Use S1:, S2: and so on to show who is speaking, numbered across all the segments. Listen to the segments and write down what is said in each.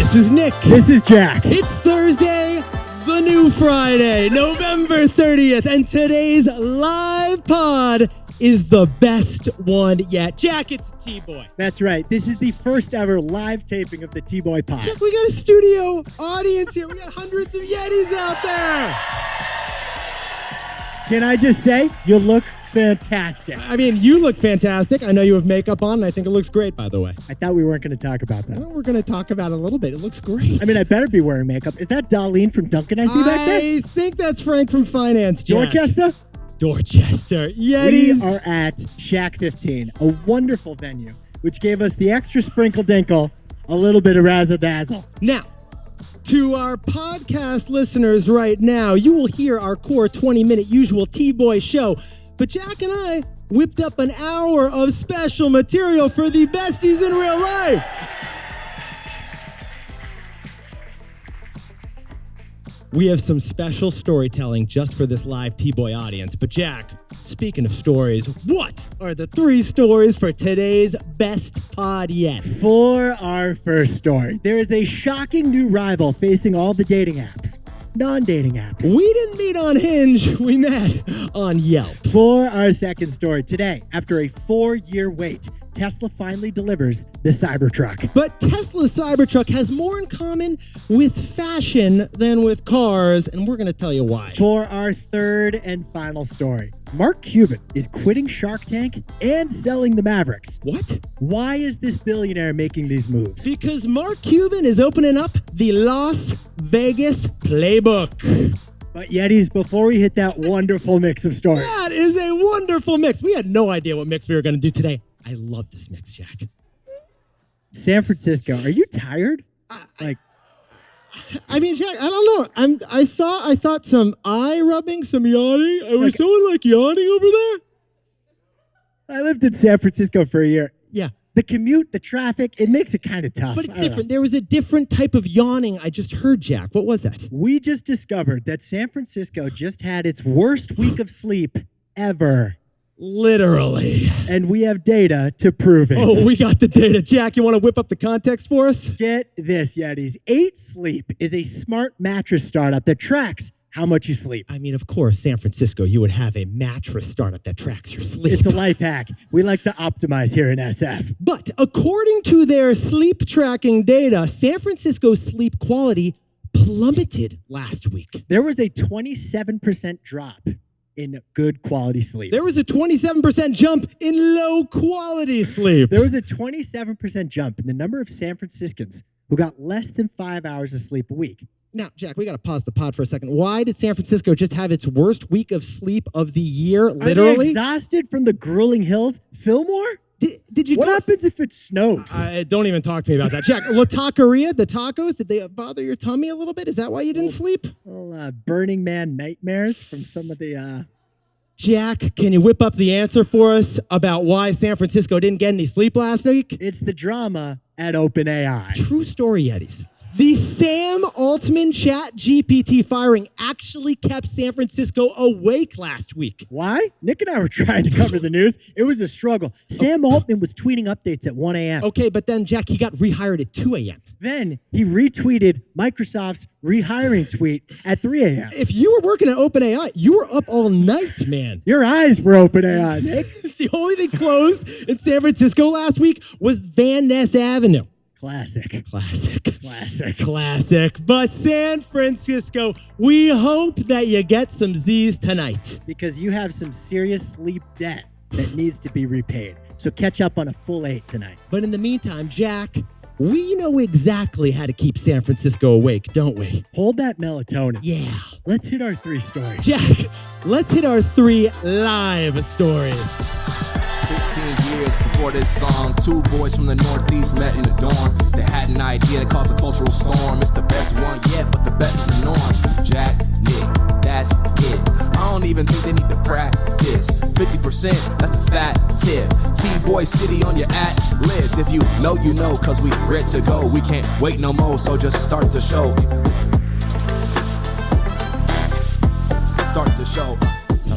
S1: This is Nick.
S2: This is Jack.
S1: It's Thursday, the new Friday, November 30th, and today's live pod is the best one yet. Jack, it's a T-Boy.
S2: That's right. This is the first ever live taping of the T-Boy pod.
S1: Jack, we got a studio audience here. We got hundreds of Yetis out there.
S2: Can I just say, you look fantastic.
S1: I mean, you look fantastic. I know you have makeup on, and I think it looks great, by the way.
S2: I thought we weren't going to talk about that.
S1: Well, we're going to talk about it a little bit. It looks great.
S2: I mean, I better be wearing makeup. Is that Darlene from Duncan I see back there?
S1: I think that's Frank from Finance, Jack. Dorchester. Yetis.
S2: We are at Shack 15, a wonderful venue, which gave us the extra sprinkle dinkle, a little bit of razzle-dazzle.
S1: Now, to our podcast listeners right now, you will hear our core 20-minute usual T-Boy show. But Jack and I whipped up an hour of special material for the besties in real life. We have some special storytelling just for this live T-Boy audience. But Jack, speaking of stories, what are the 3 stories for today's best pod yet?
S2: For our first story, there is a shocking new rival facing all the dating apps. Non-dating apps.
S1: We didn't meet on Hinge, we met on Yelp.
S2: For our second story today, after a 4-year wait, Tesla finally delivers the Cybertruck.
S1: But Tesla's Cybertruck has more in common with fashion than with cars, and we're going to tell you why.
S2: For our third and final story, Mark Cuban is quitting Shark Tank and selling the Mavericks.
S1: What?
S2: Why is this billionaire making these moves?
S1: Because Mark Cuban is opening up the Las Vegas Playbook.
S2: But Yetis, before we hit that wonderful mix of stories.
S1: That is a wonderful mix. We had no idea what mix we were going to do today. I love this mix, Jack.
S2: San Francisco, are you tired?
S1: I mean, Jack, I don't know. I thought some eye rubbing, some yawning. Was someone like yawning over there?
S2: I lived in San Francisco for a year.
S1: Yeah.
S2: The commute, the traffic, it makes it kind of tough.
S1: But it's different. There was a different type of yawning I just heard, Jack. What was that?
S2: We just discovered that San Francisco just had its worst week of sleep ever.
S1: Literally.
S2: And we have data to prove it.
S1: Oh, we got the data. Jack, you want to whip up the context for us?
S2: Get this, Yetis. 8 Sleep is a smart mattress startup that tracks how much you sleep.
S1: I mean, of course, San Francisco, you would have a mattress startup that tracks your sleep.
S2: It's a life hack. We like to optimize here in SF.
S1: But according to their sleep tracking data, San Francisco's sleep quality plummeted last week.
S2: There was a 27% drop in good quality sleep.
S1: There was a 27% jump in low quality sleep.
S2: There was a 27% jump in the number of San Franciscans who got less than 5 hours of sleep a week.
S1: Now, Jack, we got to pause the pod for a second. Why did San Francisco just have its worst week of sleep of the year, literally?
S2: Are they exhausted from the grueling hills? Fillmore?
S1: Did you
S2: What happens if it snows?
S1: Don't even talk to me about that. Jack, La Taqueria, the tacos, did they bother your tummy a little bit? Is that why you didn't sleep?
S2: Little Burning Man nightmares from some of the...
S1: Jack, can you whip up the answer for us about why San Francisco didn't get any sleep last week?
S2: It's the drama at OpenAI.
S1: True story, Yetis. The Sam Altman Chat GPT firing actually kept San Francisco awake last week.
S2: Why? Nick and I were trying to cover the news. It was a struggle. Sam Altman was tweeting updates at 1 a.m.
S1: Okay, but then, Jack, he got rehired at 2 a.m.
S2: Then he retweeted Microsoft's rehiring tweet at 3 a.m.
S1: If you were working at OpenAI, you were up all night, man.
S2: Your eyes were OpenAI, Nick.
S1: The only thing closed in San Francisco last week was Van Ness Avenue.
S2: Classic.
S1: But San Francisco, we hope that you get some Z's tonight.
S2: Because you have some serious sleep debt that needs to be repaid. So catch up on a full 8 tonight.
S1: But in the meantime, Jack, we know exactly how to keep San Francisco awake, don't we?
S2: Hold that melatonin.
S1: Yeah.
S2: Let's hit our 3 stories.
S1: Jack, let's hit our 3 live stories.
S3: 15 years before this song, 2 boys from the Northeast met in a dorm. They had an idea that caused a cultural storm. It's the best one yet, but the best is the norm. Jack, Nick, that's it. I don't even think they need to practice. 50%, that's a fat tip. T-Boy City on your list. If you know, you know, cause we ready to go. We can't wait no more, so just start the show. Start the show.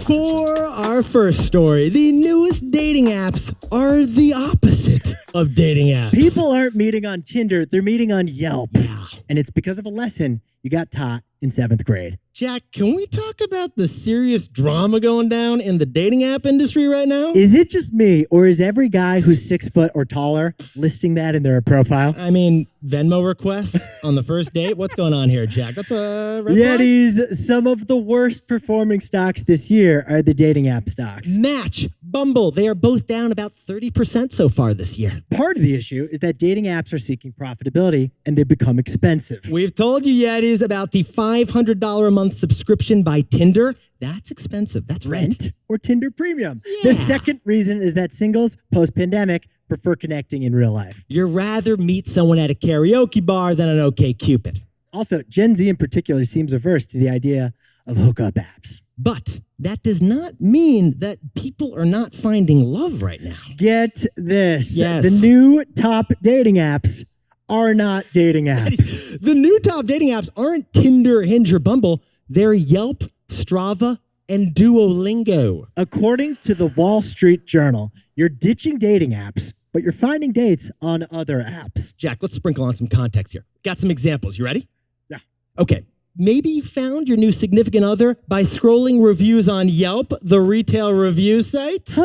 S1: For our first story, the newest dating apps are the opposite of dating apps.
S2: People aren't meeting on Tinder, they're meeting on Yelp.
S1: Yeah.
S2: And it's because of a lesson you got taught in 7th grade.
S1: Jack, can we talk about the serious drama going down in the dating app industry right now?
S2: Is it just me, or is every guy who's 6 foot or taller listing that in their profile?
S1: I mean, Venmo requests on the first date? What's going on here, Jack? That's a red flag?
S2: Yetis, some of the worst performing stocks this year are the dating app stocks.
S1: Match, Bumble, they are both down about 30% so far this year.
S2: Part of the issue is that dating apps are seeking profitability and they've become expensive.
S1: We've told you, Yetis, about the $500 a month subscription by Tinder. That's expensive. That's rent.
S2: Or Tinder Premium.
S1: Yeah.
S2: The second reason is that singles, post-pandemic, prefer connecting in real life.
S1: You'd rather meet someone at a karaoke bar than an OkCupid.
S2: Also, Gen Z in particular seems averse to the idea of hookup apps.
S1: But that does not mean that people are not finding love right now.
S2: Get this.
S1: Yes.
S2: The new top dating apps are not dating apps.
S1: The new top dating apps aren't Tinder, Hinge, or Bumble. They're Yelp, Strava, and Duolingo.
S2: According to the Wall Street Journal, you're ditching dating apps, but you're finding dates on other apps.
S1: Jack, let's sprinkle on some context here. Got some examples. You ready?
S2: Yeah.
S1: Okay. Maybe you found your new significant other by scrolling reviews on Yelp, the retail review site.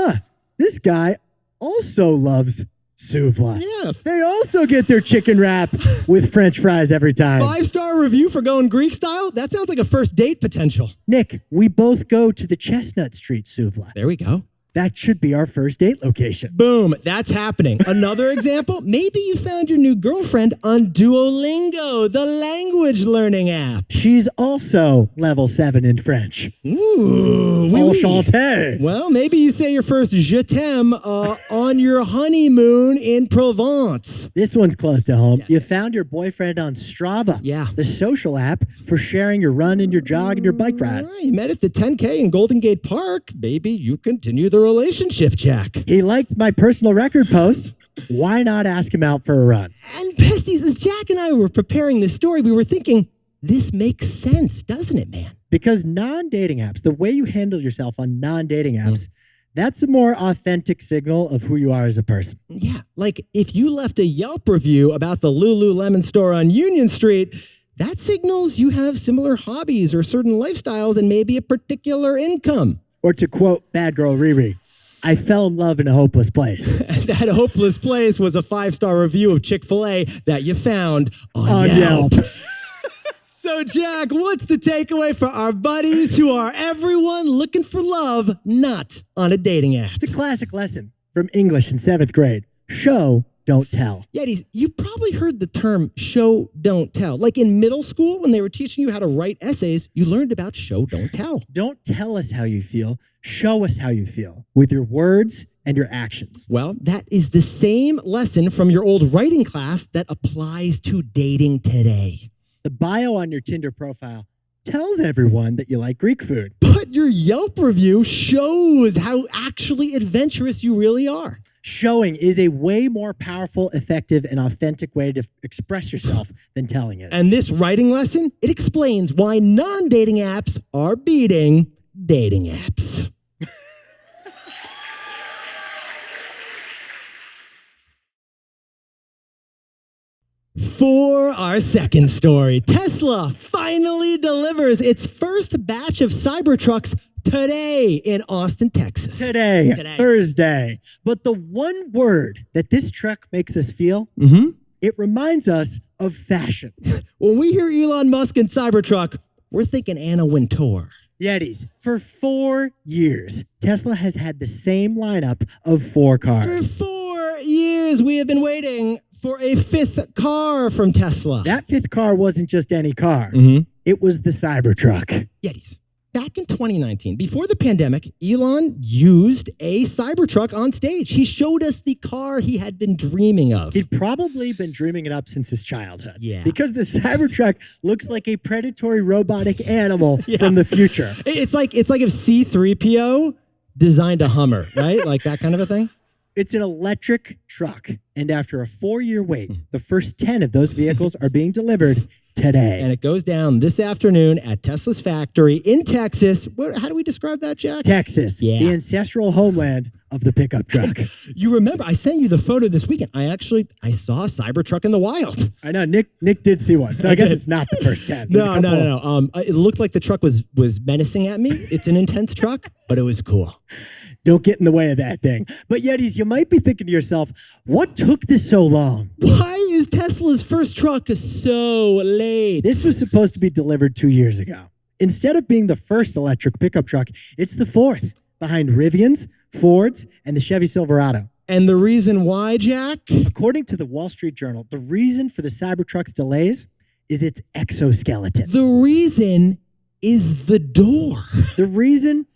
S2: This guy also loves Souvla.
S1: Yeah.
S2: They also get their chicken wrap with French fries every time.
S1: 5-star review for going Greek style? That sounds like a first date potential.
S2: Nick, we both go to the Chestnut Street Souvla.
S1: There we go.
S2: That should be our first date location.
S1: Boom, that's happening. Another example, maybe you found your new girlfriend on Duolingo, the language learning app.
S2: She's also level 7 in French.
S1: Ooh, oui, oui.
S2: Enchanté.
S1: Well, maybe you say your first je t'aime on your honeymoon in Provence.
S2: This one's close to home.
S1: Yes.
S2: You found your boyfriend on Strava.
S1: Yeah.
S2: The social app for sharing your run and your jog and your bike ride.
S1: You met at the 10K in Golden Gate Park. Maybe you continue the relationship, Jack.
S2: He liked my personal record post. Why not ask him out for a run?
S1: And besties, as Jack and I were preparing this story, we were thinking, this makes sense, doesn't it, man?
S2: Because non-dating apps, the way you handle yourself on non-dating apps, that's a more authentic signal of who you are as a person.
S1: Yeah, like if you left a Yelp review about the Lululemon store on Union Street, that signals you have similar hobbies or certain lifestyles and maybe a particular income.
S2: Or to quote Bad Girl Riri, I fell in love in a hopeless place.
S1: That hopeless place was a 5-star review of Chick-fil-A that you found on Yelp. So, Jack, what's the takeaway for our buddies who are everyone looking for love, not on a dating app?
S2: It's a classic lesson from English in 7th grade. Show, don't tell.
S1: Yetis, you probably heard the term show, don't tell. Like in middle school, when they were teaching you how to write essays, you learned about show, don't tell.
S2: Don't tell us how you feel. Show us how you feel with your words and your actions.
S1: Well, that is the same lesson from your old writing class that applies to dating today.
S2: The bio on your Tinder profile tells everyone that you like Greek food.
S1: But your Yelp review shows how actually adventurous you really are.
S2: Showing is a way more powerful, effective, and authentic way to express yourself than telling it.
S1: And this writing lesson, it explains why non-dating apps are beating dating apps. For our second story, Tesla finally delivers its first batch of Cybertrucks today in Austin, Texas.
S2: Today, Thursday. But the one word that this truck makes us feel, it reminds us of fashion.
S1: When we hear Elon Musk and Cybertruck, we're thinking Anna Wintour.
S2: Yetis, for 4 years, Tesla has had the same lineup of 4 cars.
S1: For 4 years, we have been waiting for a 5th car from Tesla.
S2: That 5th car wasn't just any car. It was the Cybertruck.
S1: Yetis, back in 2019, before the pandemic, Elon used a Cybertruck on stage. He showed us the car he had been dreaming of.
S2: He'd probably been dreaming it up since his childhood.
S1: Yeah.
S2: Because the Cybertruck looks like a predatory robotic animal from the future.
S1: It's like if C-3PO designed a Hummer, right? Like that kind of a thing.
S2: It's an electric truck. And after a 4-year wait, the first 10 of those vehicles are being delivered today.
S1: And it goes down this afternoon at Tesla's factory in Texas. How do we describe that, Jack?
S2: Texas, the ancestral homeland of the pickup truck.
S1: You remember, I sent you the photo this weekend. I saw a Cybertruck in the wild.
S2: I know, Nick did see one, so I guess it's not the first 10.
S1: No. It looked like the truck was menacing at me. It's an intense truck, but it was cool.
S2: Don't get in the way of that thing. But Yetis, you might be thinking to yourself, what took this so long?
S1: Why is Tesla's first truck so late?
S2: This was supposed to be delivered 2 years ago. Instead of being the first electric pickup truck, it's the fourth, behind Rivians, Fords, and the Chevy Silverado.
S1: And the reason why, Jack?
S2: According to the Wall Street Journal, the reason for the Cybertruck's delays is its exoskeleton.
S1: The reason is the door.
S2: The reason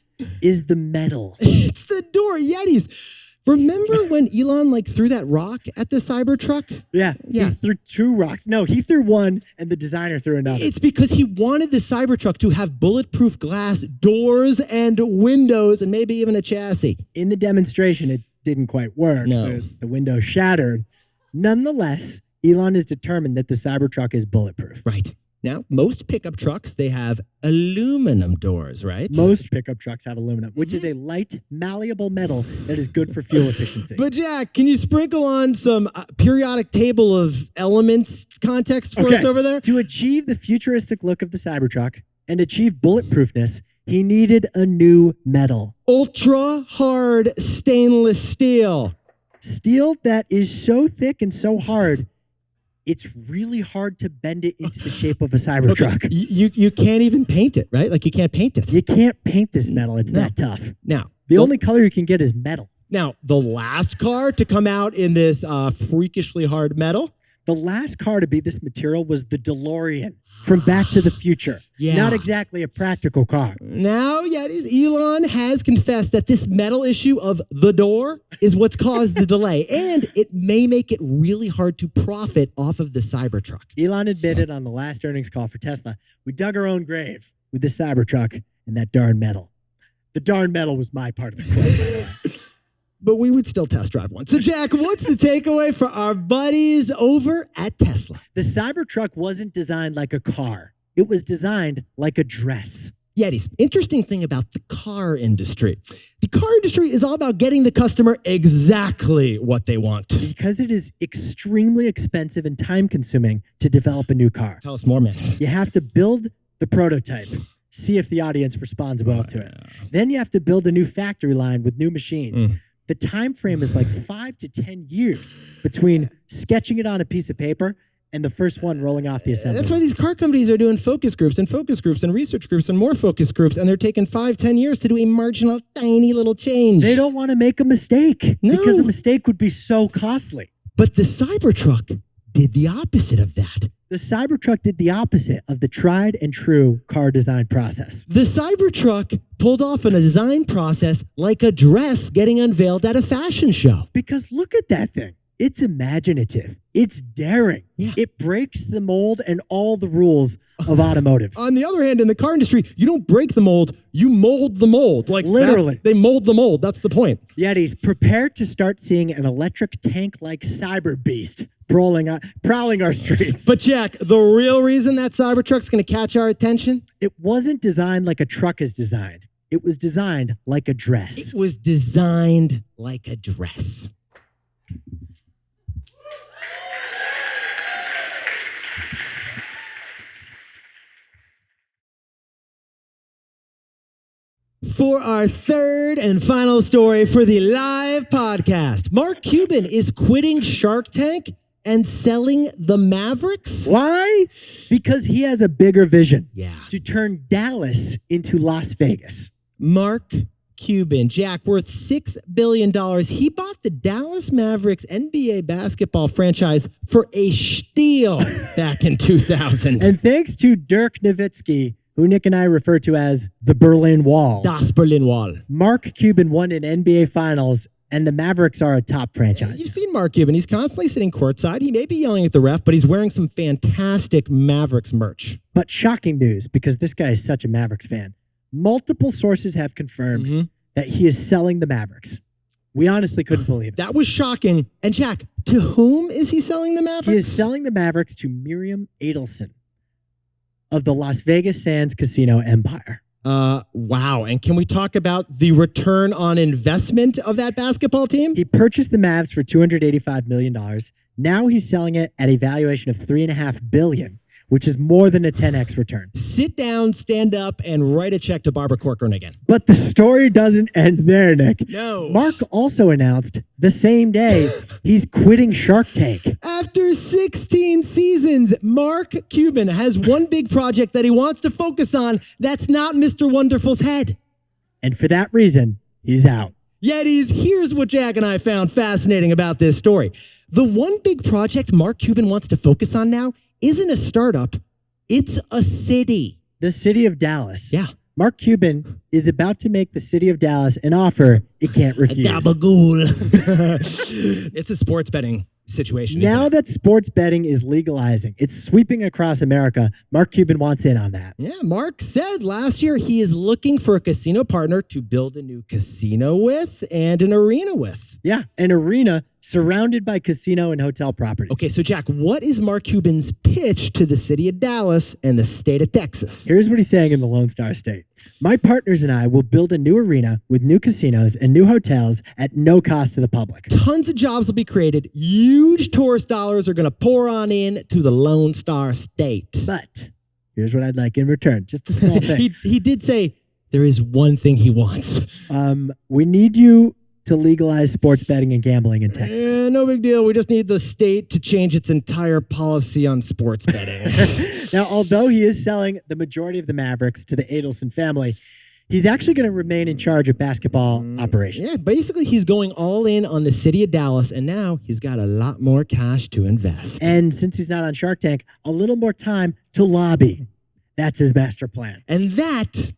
S2: is the metal.
S1: It's the door, Yetis. Remember when Elon threw that rock at the Cybertruck?
S2: Yeah. He threw 2 rocks. No, he threw one and the designer threw another.
S1: It's because he wanted the Cybertruck to have bulletproof glass doors and windows and maybe even a chassis.
S2: In the demonstration, it didn't quite work.
S1: No.
S2: The window shattered. Nonetheless, Elon is determined that the Cybertruck is bulletproof.
S1: Right. Now, most pickup trucks, they have aluminum doors, right?
S2: Most pickup trucks have aluminum, which is a light, malleable metal that is good for fuel efficiency.
S1: But Jack, can you sprinkle on some periodic table of elements context for us over there?
S2: To achieve the futuristic look of the Cybertruck and achieve bulletproofness, he needed a new metal.
S1: Ultra hard stainless steel.
S2: Steel that is so thick and so hard, it's really hard to bend it into the shape of a Cybertruck.
S1: Okay. You can't even paint it, right? You can't paint it.
S2: You can't paint this metal. It's that tough.
S1: Now,
S2: the only color you can get is metal.
S1: Now, the last car to come out in this freakishly hard metal.
S2: The last car to be this material was the DeLorean from Back to the Future.
S1: Yeah.
S2: Not exactly a practical car.
S1: Now, Elon has confessed that this metal issue of the door is what's caused the delay, and it may make it really hard to profit off of the Cybertruck.
S2: Elon admitted on the last earnings call for Tesla, we dug our own grave with the Cybertruck and that darn metal. The darn metal was my part of the quote, by the way.
S1: But we would still test drive one. So, Jack, what's the takeaway for our buddies over at Tesla?
S2: The Cybertruck wasn't designed like a car. It was designed like a dress.
S1: Yetis, interesting thing about the car industry. The car industry is all about getting the customer exactly what they want.
S2: Because it is extremely expensive and time-consuming to develop a new car.
S1: Tell us more, man.
S2: You have to build the prototype, see if the audience responds well to it. Then you have to build a new factory line with new machines. The time frame is 5 to 10 years between sketching it on a piece of paper and the first one rolling off the assembly.
S1: That's why these car companies are doing focus groups and research groups and more focus groups, and they're taking 5-10 years to do a marginal, tiny little change.
S2: They don't want to make a mistake because a mistake would be so costly.
S1: But the Cybertruck did the opposite of that.
S2: The Cybertruck did the opposite of the tried and true car design process.
S1: The Cybertruck pulled off a design process like a dress getting unveiled at a fashion show.
S2: Because look at that thing. It's imaginative. It's daring.
S1: Yeah.
S2: It breaks the mold and all the rules of automotive.
S1: On the other hand, in the car industry, you don't break the mold, you mold the mold.
S2: Literally.
S1: They mold the mold. That's the point.
S2: Yetis, prepare to start seeing an electric tank-like cyber beast prowling our streets.
S1: But Jack, the real reason that Cybertruck's going to catch our attention?
S2: It wasn't designed like a truck is designed. It was designed like a dress.
S1: It was designed like a dress. For our third and final story for the live podcast, Mark Cuban is quitting Shark Tank and selling the Mavericks?
S2: Why? Because he has a bigger vision.
S1: Yeah.
S2: To turn Dallas into Las Vegas.
S1: Mark Cuban, Jack, worth $6 billion. He bought the Dallas Mavericks NBA basketball franchise for a steal back in 2000.
S2: And thanks to Dirk Nowitzki, who Nick and I refer to as the Berlin Wall.
S1: Das Berlin Wall.
S2: Mark Cuban won an NBA Finals, and the Mavericks are a top franchise.
S1: You've seen Mark Cuban. He's constantly sitting courtside. He may be yelling at the ref, but he's wearing some fantastic Mavericks merch.
S2: But shocking news, because this guy is such a Mavericks fan. Multiple sources have confirmed that he is selling the Mavericks. We honestly couldn't believe it.
S1: That was shocking. And Jack, to whom is he selling the Mavericks?
S2: He is selling the Mavericks to Miriam Adelson of the Las Vegas Sands Casino Empire.
S1: Wow. And can we talk about the return on investment of that basketball team?
S2: He purchased the Mavs for $285 million. Now he's selling it at a valuation of $3.5 billion, which is more than a 10x return.
S1: Sit down, stand up, and write a check to Barbara Corcoran again.
S2: But the story doesn't end there, Nick.
S1: No.
S2: Mark also announced the same day he's quitting Shark Tank.
S1: After 16 seasons, Mark Cuban has one big project that he wants to focus on that's not Mr. Wonderful's head.
S2: And for that reason, he's out.
S1: Yetis, here's what Jack and I found fascinating about this story. The one big project Mark Cuban wants to focus on now isn't a startup, it's a city.
S2: The city of Dallas.
S1: Yeah.
S2: Mark Cuban is about to make the city of Dallas an offer it can't refuse.
S1: Gabagool. It's a sports betting situation.
S2: Now that sports betting is legalizing, it's sweeping across America. Mark Cuban wants in on that.
S1: Yeah, Mark said last year he is looking for a casino partner to build a new casino with and an arena with.
S2: Yeah, an arena surrounded by casino and hotel properties.
S1: Okay, so Jack, what is Mark Cuban's pitch to the city of Dallas and the state of Texas?
S2: Here's what he's saying in the Lone Star State. My partners and I will build a new arena with new casinos and new hotels at no cost to the public.
S1: Tons of jobs will be created. Huge tourist dollars are going to pour on in to the Lone Star State.
S2: But here's what I'd like in return. Just a small thing.
S1: He did say there is one thing he wants.
S2: We need you to legalize sports betting and gambling in Texas.
S1: No big deal. We just need the state to change its entire policy on sports betting.
S2: Now, although he is selling the majority of the Mavericks to the Adelson family, he's actually going to remain in charge of basketball operations.
S1: Yeah, basically he's going all in on the city of Dallas, and now he's got a lot more cash to invest.
S2: And since he's not on Shark Tank, a little more time to lobby. That's his master plan.
S1: And that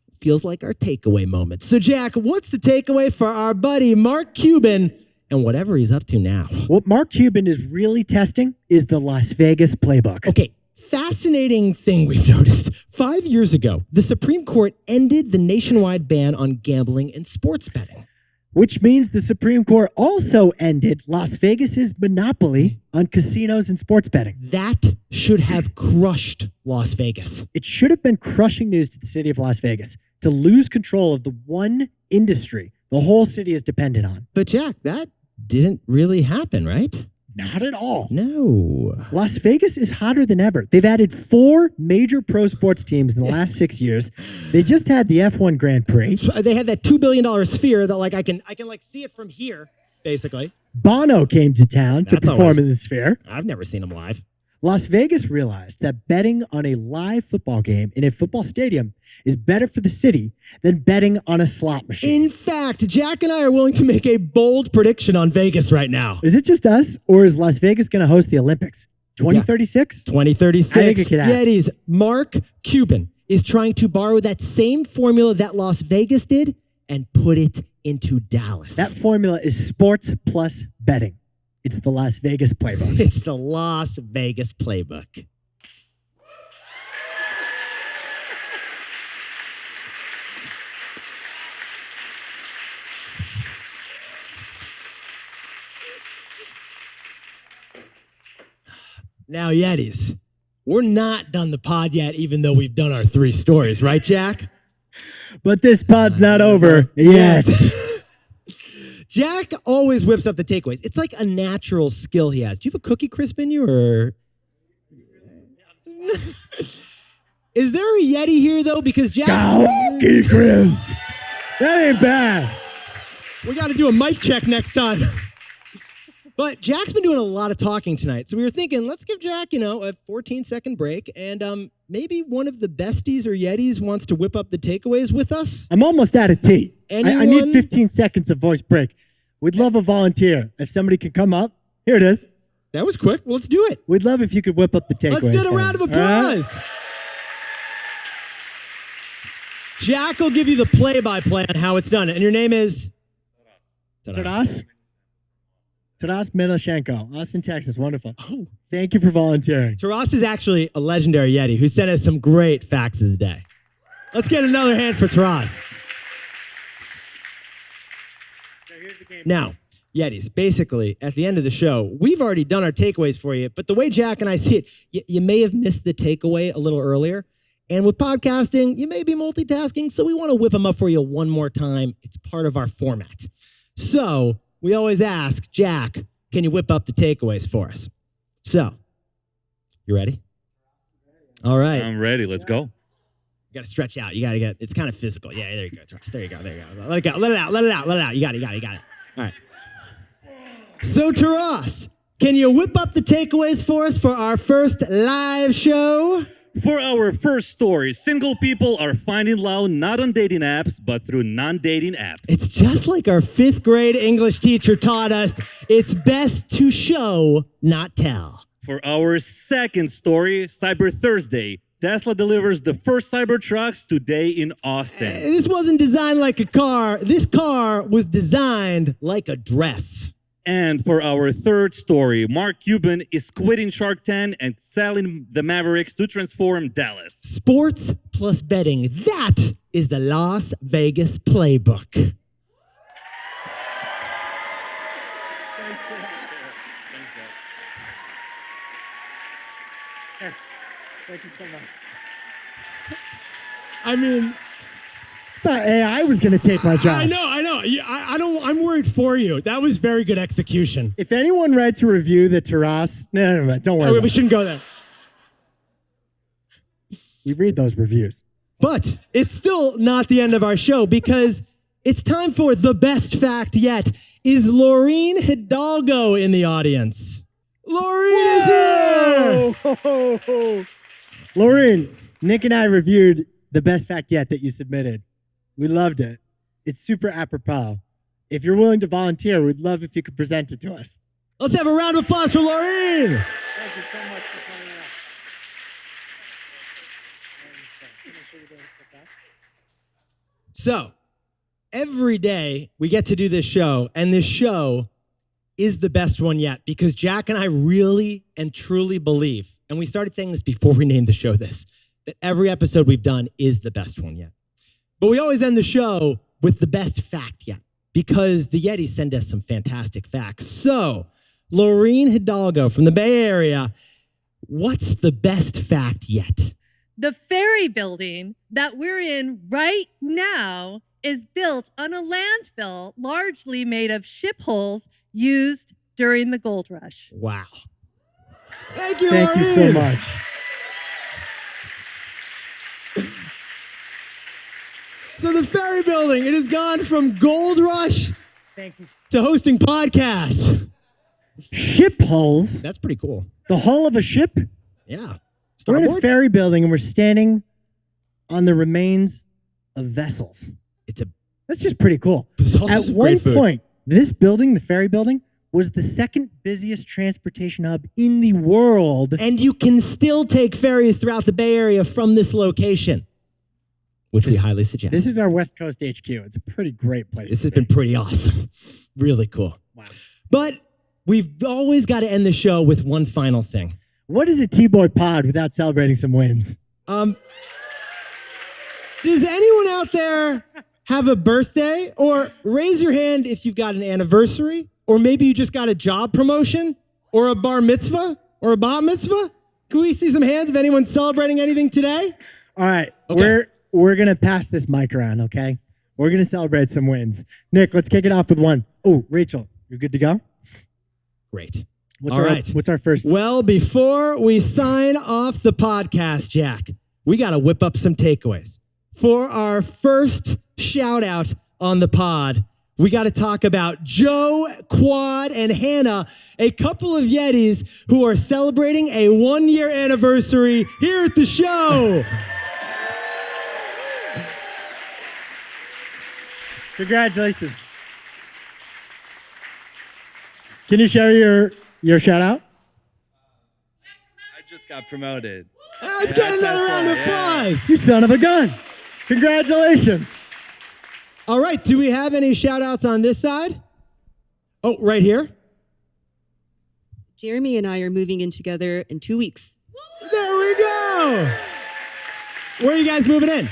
S1: feels like our takeaway moment. So, Jack, what's the takeaway for our buddy Mark Cuban and whatever he's up to now?
S2: What Mark Cuban is really testing is the Las Vegas Playbook.
S1: Okay, fascinating thing we've noticed. 5 years ago, the Supreme Court ended the nationwide ban on gambling and sports betting.
S2: Which means the Supreme Court also ended Las Vegas's monopoly on casinos and sports betting.
S1: That should have crushed Las Vegas.
S2: It should have been crushing news to the city of Las Vegas to lose control of the one industry the whole city is dependent on.
S1: But Jack, that didn't really happen, right?
S2: Not at all.
S1: No.
S2: Las Vegas is hotter than ever. They've added 4 major pro sports teams in the last 6 years. They just had the F1 Grand Prix.
S1: They had that $2 billion sphere that I can see it from here, basically.
S2: Bono came to town to perform in the sphere.
S1: I've never seen him live.
S2: Las Vegas realized that betting on a live football game in a football stadium is better for the city than betting on a slot machine.
S1: In fact, Jack and I are willing to make a bold prediction on Vegas right now.
S2: Is it just us, or is Las Vegas going to host the Olympics? 2036?
S1: 2036.
S2: I think it could happen.
S1: Yetis, Mark Cuban is trying to borrow that same formula that Las Vegas did and put it into Dallas.
S2: That formula is sports plus betting. It's the Las Vegas Playbook.
S1: It's the Las Vegas Playbook. Now, Yetis, we're not done the pod yet, even though we've done our 3 stories, right, Jack?
S2: But this pod's not over yet.
S1: Jack always whips up the takeaways. It's like a natural skill he has. Do you have a Cookie Crisp in you, or? Is there a Yeti here, though? Because Jack's...
S2: Cookie Crisp. That ain't bad.
S1: We got to do a mic check next time. But Jack's been doing a lot of talking tonight. So we were thinking, let's give Jack, a 14-second break. And maybe one of the besties or Yetis wants to whip up the takeaways with us.
S2: I'm almost out of tea.
S1: Anyone?
S2: I need 15 seconds of voice break. We'd love a volunteer. If somebody could come up. Here it is.
S1: That was quick. Well, let's do it.
S2: We'd love if you could whip up the takeaways.
S1: Let's get a round of applause. Right. Jack will give you the play-by-play on how it's done. And your name is?
S2: Taras Milashenko, Austin, Texas. Wonderful. Oh, thank you for volunteering.
S1: Taras is actually a legendary Yeti who sent us some great facts of the day. Let's get another hand for Taras.
S2: So here's the
S1: Now, Yetis, basically, at the end of the show, we've already done our takeaways for you, but the way Jack and I see it, you may have missed the takeaway a little earlier. And with podcasting, you may be multitasking, so we want to whip them up for you one more time. It's part of our format. So we always ask, Jack, can you whip up the takeaways for us? So, you ready? All right.
S4: I'm ready. Let's go.
S1: You got to stretch out. You got to get, it's kind of physical. Yeah, there you go. There you go. Let it go. Let it out. You got it. All right. So, Taras, can you whip up the takeaways for us for our first live show?
S4: For our first story, single people are finding love not on dating apps, but through non-dating apps.
S1: It's just like our 5th grade English teacher taught us. It's best to show, not tell.
S4: For our second story, Cyber Thursday, Tesla delivers the first Cybertrucks today in Austin.
S1: This wasn't designed like a car. This car was designed like a dress.
S4: And for our third story, Mark Cuban is quitting Shark Tank and selling the Mavericks to transform Dallas.
S1: Sports plus betting. That is the Las Vegas Playbook.
S2: Thank you so much.
S1: I mean,
S2: thought AI was going to take my job.
S1: I know. I'm worried for you. That was very good execution.
S2: If anyone writes a review that Taras, no, don't worry.
S1: We shouldn't go there.
S2: We read those reviews.
S1: But it's still not the end of our show because it's time for the best fact yet. Is Laureen Hidalgo in the audience? Laureen is here!
S2: Laureen, Nick and I reviewed the best fact yet that you submitted. We loved it. It's super apropos. If you're willing to volunteer, we'd love if you could present it to us.
S1: Let's have a round of applause for Laureen.
S2: Thank you so much for coming out.
S1: So, every day we get to do this show, and this show is the best one yet because Jack and I really and truly believe, and we started saying this before we named the show this, that every episode we've done is the best one yet. But we always end the show with the best fact yet because the Yetis send us some fantastic facts. So, Laureen Hidalgo from the Bay Area, what's the best fact yet?
S5: The ferry building that we're in right now is built on a landfill largely made of ship hulls used during the gold rush.
S1: Wow. Thank you,
S2: Thank
S1: Laureen.
S2: you so much.
S1: So the ferry building, it has gone from gold rush to hosting podcasts.
S2: Ship hulls?
S1: That's pretty cool.
S2: The hull of a ship?
S1: Yeah.
S2: We're in a
S1: Starboard?
S2: ferry building and we're standing on the remains of vessels. That's just pretty cool.
S1: There's also
S2: At
S1: some
S2: one
S1: great food.
S2: point, this building, the ferry building, was the second busiest transportation hub in the world.
S1: And you can still take ferries throughout the Bay Area from this location, which we highly suggest.
S2: This is our West Coast HQ. It's a pretty great place.
S1: This has been pretty awesome. Really cool.
S2: Wow.
S1: But we've always got to end the show with one final thing.
S2: What is a T-Boy pod without celebrating some wins?
S1: Does anyone out there have a birthday? Or raise your hand if you've got an anniversary, or maybe you just got a job promotion, or a bar mitzvah, or a bat mitzvah? Can we see some hands of anyone celebrating anything today?
S2: All right.
S1: Okay.
S2: We're going to pass this mic around, okay? We're going to celebrate some wins. Nick, let's kick it off with one. Oh, Rachel, you good to go?
S1: Great.
S2: What's
S1: All
S2: our,
S1: right.
S2: What's our first?
S1: Well, before we sign off the podcast, Jack, we got to whip up some takeaways. For our first shout out on the pod, we got to talk about Joe, Quad, and Hannah, a couple of Yetis who are celebrating a 1-year anniversary here at the show.
S2: Congratulations. Can you share your shout out?
S6: I just got promoted.
S1: Let's get another round of applause.
S2: You son of a gun. Congratulations.
S1: All right, do we have any shout outs on this side? Oh, right here.
S7: Jeremy and I are moving in together in 2 weeks.
S1: There we go. Where are you guys moving in?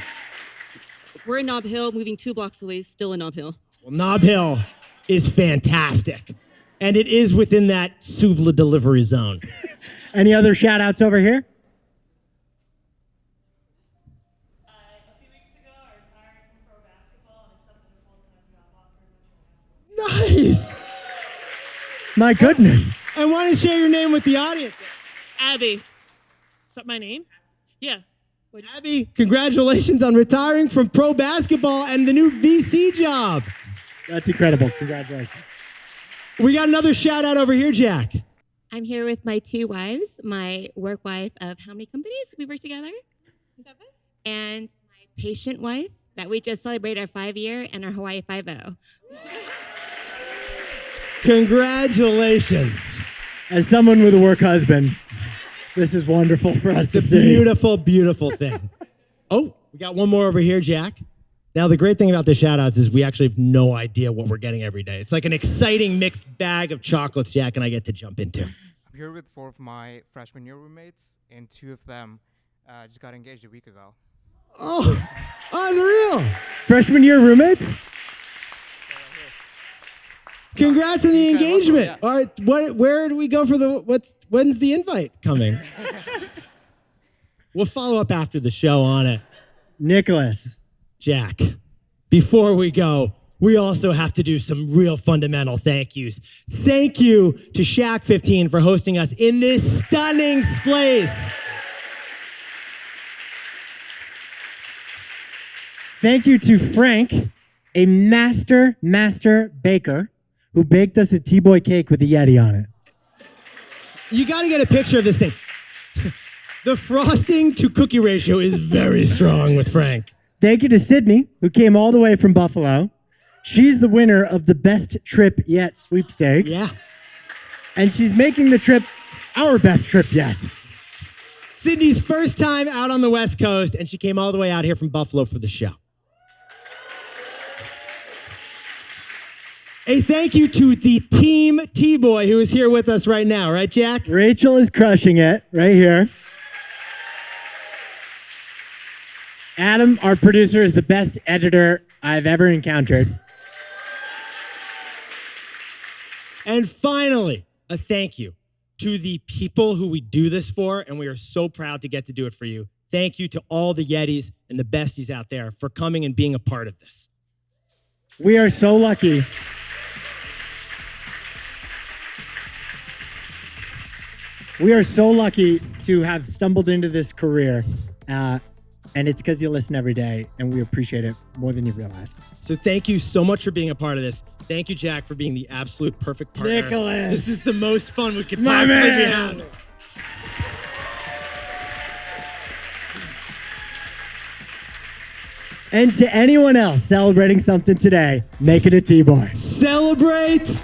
S7: We're in Nob Hill, moving 2 blocks away, still in Nob Hill.
S1: Well, Nob Hill. is fantastic. And it is within that Suvla delivery zone.
S2: Any other shout outs over here?
S8: A few weeks ago, I retired from pro basketball and accepted a full-time job offer in
S1: Nice.
S2: My goodness.
S1: I want to share your name with the audience.
S8: Abby. Is that my name? Yeah.
S1: Abby, congratulations on retiring from pro basketball and the new VC job.
S2: That's incredible. Congratulations.
S1: We got another shout out over here, Jack.
S9: I'm here with my 2 wives, my work wife of how many companies we work together? 7. And my patient wife that we just celebrated our 5-year and our Hawaii 5-0.
S1: Congratulations.
S2: As someone with a work husband, this is wonderful for us to
S1: It's a
S2: see.
S1: beautiful, beautiful thing. Oh, we got one more over here, Jack. Now, the great thing about the shout outs is we actually have no idea what we're getting every day. It's like an exciting mixed bag of chocolates Jack and I get to jump into.
S10: I'm here with 4 of my freshman year roommates, and 2 of them just got engaged a week ago.
S1: Oh, unreal.
S2: Freshman year roommates?
S1: Congrats on the engagement. All right, where do we go for when's the invite coming? We'll follow up after the show on it.
S2: Nicholas.
S1: Jack, before we go, we also have to do some real fundamental thank yous. Thank you to Shaq15 for hosting us in this stunning place.
S2: Thank you to Frank, a master baker who baked us a T-Boy cake with a Yeti on it.
S1: You got to get a picture of this thing. The frosting to cookie ratio is very strong with Frank.
S2: Thank you to Sydney, who came all the way from Buffalo. She's the winner of the Best Trip Yet sweepstakes.
S1: Yeah.
S2: And she's making the trip our best trip yet.
S1: Sydney's first time out on the West Coast, and she came all the way out here from Buffalo for the show. A thank you to the team T-Boy who is here with us right now, right, Jack?
S2: Rachel is crushing it right here. Adam, our producer, is the best editor I've ever encountered.
S1: And finally, a thank you to the people who we do this for, and we are so proud to get to do it for you. Thank you to all the Yetis and the besties out there for coming and being a part of this.
S2: We are so lucky. We are so lucky to have stumbled into this career. And it's because you listen every day, and we appreciate it more than you realize.
S1: So thank you so much for being a part of this. Thank you, Jack, for being the absolute perfect partner.
S2: Nicholas.
S1: This is the most fun we could
S2: My
S1: possibly be
S2: man.
S1: having.
S2: And to anyone else celebrating something today, make it a T-Boy.
S1: Celebrate